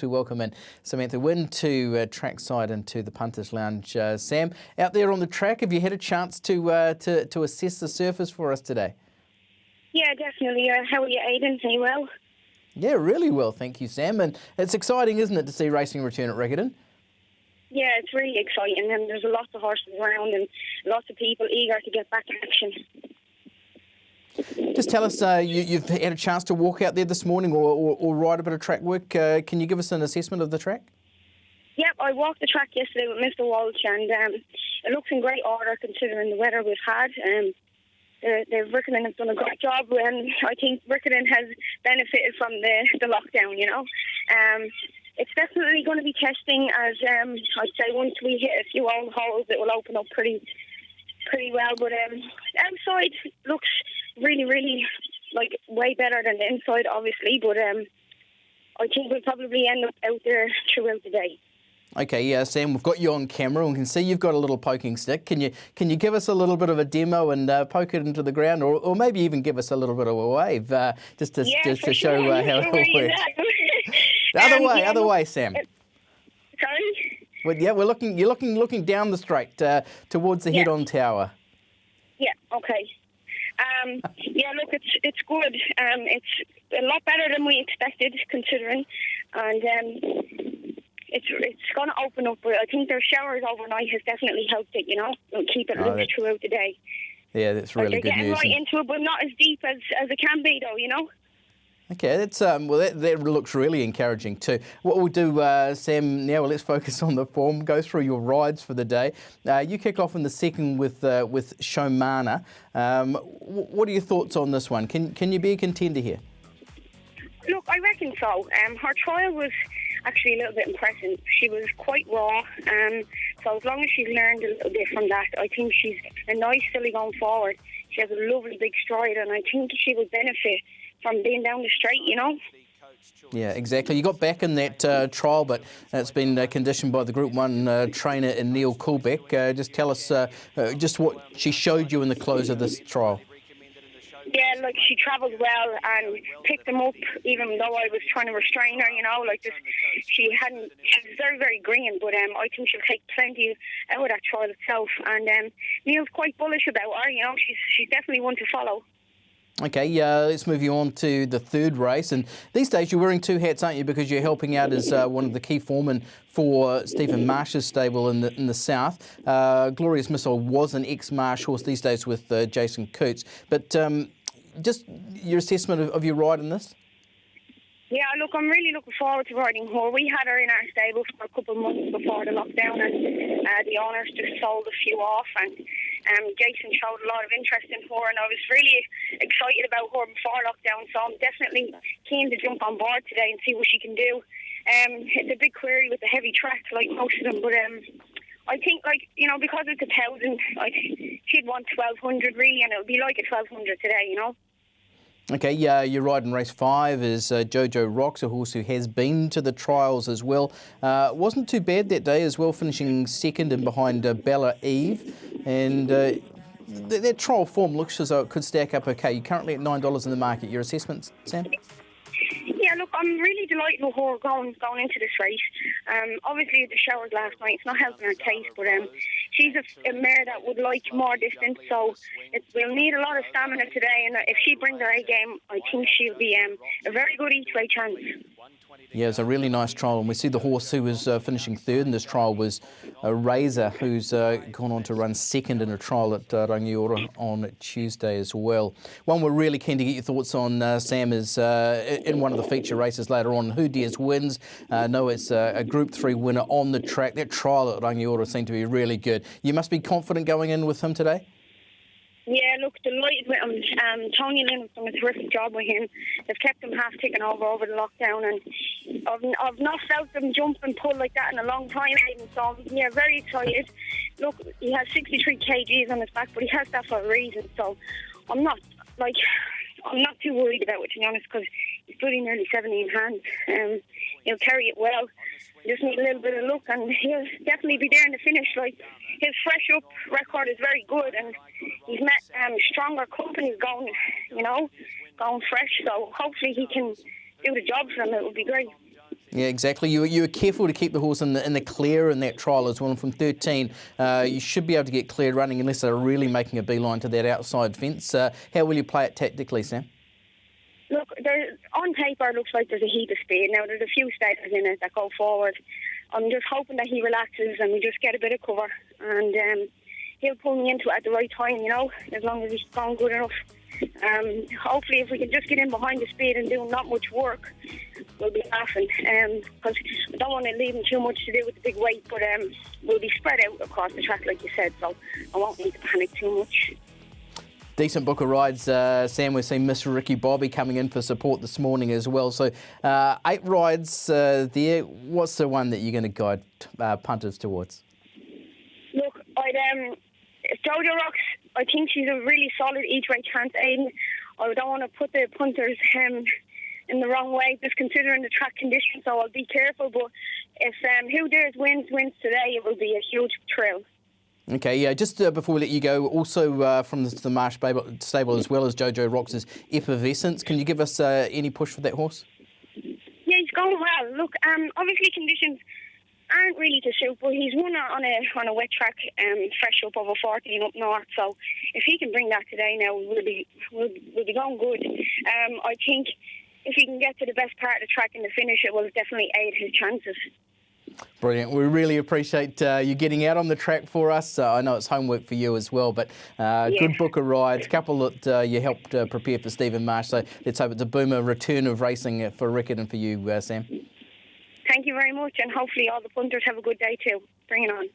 We welcome in Samantha Wynne to trackside and to the Punters Lounge. Sam, out there on the track, have you had a chance to assess the surface for us today? Yeah, definitely. How are you, Aidan? Are you well? Yeah, really well, thank you, Sam. And it's exciting, isn't it, to see racing return at Riccarton? Yeah, it's really exciting, and there's lots of horses around and lots of people eager to get back in action. Just tell us, you've had a chance to walk out there this morning or ride a bit of track work. Can you give us an assessment of the track? Yep, I walked the track yesterday with Mr. Walsh, and it looks in great order considering the weather we've had. Riccarton has done a great job, and I think Riccarton has benefited from the lockdown, you know. It's definitely going to be testing, as I'd say once we hit a few old holes, it will open up pretty well. But outside looks really like way better than the inside, obviously. But I think we'll probably end up out there throughout the day. Okay, yeah, Sam, we've got you on camera and we can see you've got a little poking stick. Can you give us a little bit of a demo and poke it into the ground, or maybe even give us a little bit of a wave, just to show how it all works? Other way, Sam. Sorry? Well, yeah, you're looking down the straight towards the head-on tower. Yeah. Okay. Yeah, look, it's good. It's a lot better than we expected, considering, and it's going to open up. But I think their showers overnight has definitely helped it. You know, it'll keep it loose throughout the day. Yeah, that's really good news. They're getting right into it, but not as deep as it can be, though. You know. Okay, that's that looks really encouraging too. What we'll do, Sam, now let's focus on the form. Go through your rides for the day. You kick off in the second with Shomana. What are your thoughts on this one? Can you be a contender here? Look, I reckon so. Her trial was actually a little bit impressive. She was quite raw, so as long as she's learned a little bit from that, I think she's a nice filly going forward. She has a lovely big stride, and I think she would benefit from being down the straight, you know. Yeah, exactly. You got back in that trial, but it's been conditioned by the Group 1 trainer in Neil Kuhlbeck. Just tell us just what she showed you in the close of this trial. Yeah, like she travelled well and picked them up, even though I was trying to restrain her, you know, like this. She was very green, but I think she'll take plenty out of that trial itself. And Neil's quite bullish about her, you know, she's definitely one to follow. Okay, let's move you on to the third race. And these days you're wearing two hats, aren't you? Because you're helping out as one of the key foremen for Stephen Marsh's stable in the south. Glorious Missile was an ex-Marsh horse these days with Jason Coots. But just your assessment of your ride in this? Yeah, look, I'm really looking forward to riding her. We had her in our stable for a couple of months before the lockdown, and the owners just sold a few off, and Jason showed a lot of interest in her, and I was really excited about her before lockdown, so I'm definitely keen to jump on board today and see what she can do. It's a big query with the heavy track, like most of them, but I think, like, you know, because it's 1,000, like, she'd want 1,200 really, and it would be like a 1,200 today, you know. Okay, you're riding race 5 is Jojo Rocks, a horse who has been to the trials as well. Wasn't too bad that day as well, finishing second and behind Bella Eve. And that trial form looks as though it could stack up okay. You're currently at $9 in the market. Your assessment, Sam? Yeah, look, I'm really delighted with her going into this race. Obviously, the showers last night, it's not helping her case, but she's a mare that would like more distance, so we'll need a lot of stamina today, and if she brings her A game, I think she'll be a very good each-way chance. Yeah, it's a really nice trial, and we see the horse who was finishing third in this trial was Razor, who's gone on to run second in a trial at Rangiora on Tuesday as well. One we're really keen to get your thoughts on, Sam, is in one of the feature races later on, Who Dares Wins. No, it's a Group 3 winner on the track. That trial at Rangiora seemed to be really good. You must be confident going in with him today? Yeah, look, delighted with him. Tony Lynn has done a terrific job with him. They've kept him half ticking over the lockdown, and I've not felt them jump and pull like that in a long time, even, so I'm very excited. Look, he has 63 kgs on his back, but he has that for a reason, so I'm not too worried about it, to be honest, because he's pretty nearly 17 hands. He'll carry it well. Just need a little bit of luck, and he'll definitely be there in the finish. Like, his fresh up record is very good, and he's met stronger companies going fresh. So hopefully he can do the job for him. It would be great. Yeah, exactly. You were careful to keep the horse in the clear in that trial as well. And from 13, you should be able to get cleared running unless they're really making a beeline to that outside fence. How will you play it tactically, Sam? Look, on paper, it looks like there's a heap of speed. Now, there's a few stages in it that go forward. I'm just hoping that he relaxes and we just get a bit of cover. And he'll pull me into it at the right time, you know, as long as he's gone good enough. Hopefully, if we can just get in behind the speed and do not much work, we'll be laughing. Because I don't want to leave him too much to do with the big weight, but we'll be spread out across the track, like you said, so I won't need to panic too much. Decent book of rides, Sam. We've seen Miss Ricky Bobby coming in for support this morning as well. So 8 rides there. What's the one that you're going to guide punters towards? Look, Jojo Rocks, I think she's a really solid each-way chance, Aidan. I don't want to put the punters in the wrong way, just considering the track conditions, so I'll be careful. But if Who Dares wins today, it will be a huge thrill. Okay, yeah, just before we let you go, also from the Marsh stable as well as Jojo Rocks' Effervescence, can you give us any push for that horse? Yeah, he's going well. Look, obviously conditions aren't really to suit, but he's won on a wet track, fresh up over 14 up north. So if he can bring that today, now we'll be going good. I think if he can get to the best part of the track in the finish, it will definitely aid his chances. Brilliant. We really appreciate you getting out on the track for us. I know it's homework for you as well, but good book of rides, a couple that you helped prepare for Stephen Marsh. So let's hope it's a boomer return of racing for Riccarton and for you, Sam. Thank you very much, and hopefully all the punters have a good day too. Bring it on.